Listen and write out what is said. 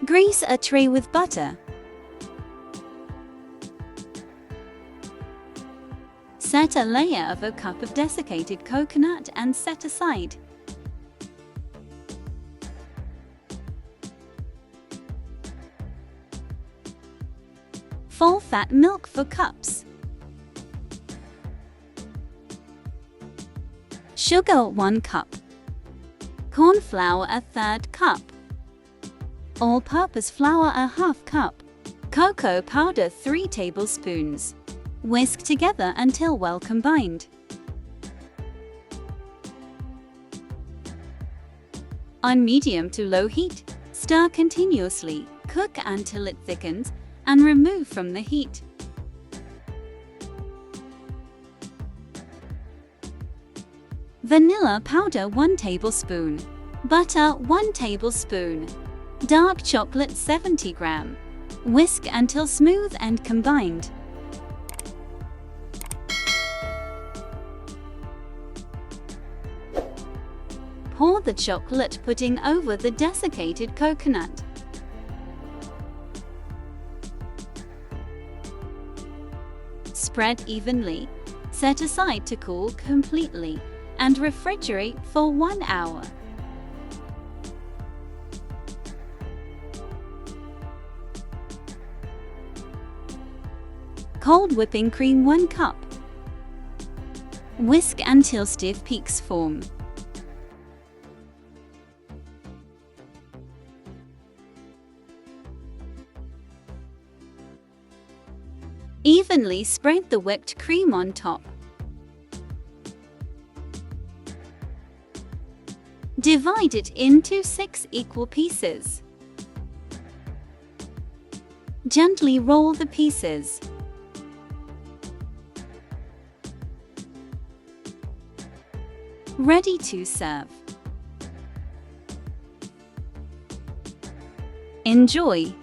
Grease a tray with butter. Set a layer of a cup of desiccated coconut and set aside. Full fat milk for cups. Sugar 1 cup. Cornflour a 1/3 cup. All-purpose flour a 1/2 cup. Cocoa powder 3 tablespoons. Whisk together until well combined. On medium to low heat, stir continuously, cook until it thickens, and remove from the heat. Vanilla powder 1 tablespoon. Butter 1 tablespoon. Dark chocolate 70 gram. Whisk until smooth and combined. Pour the chocolate pudding over the desiccated coconut. Spread evenly, set aside to cool completely, and refrigerate for 1 hour. Cold whipping cream 1 cup. Whisk until stiff peaks form. Evenly spread the whipped cream on top. Divide it into 6 equal pieces. Gently roll the pieces. Ready to serve. Enjoy!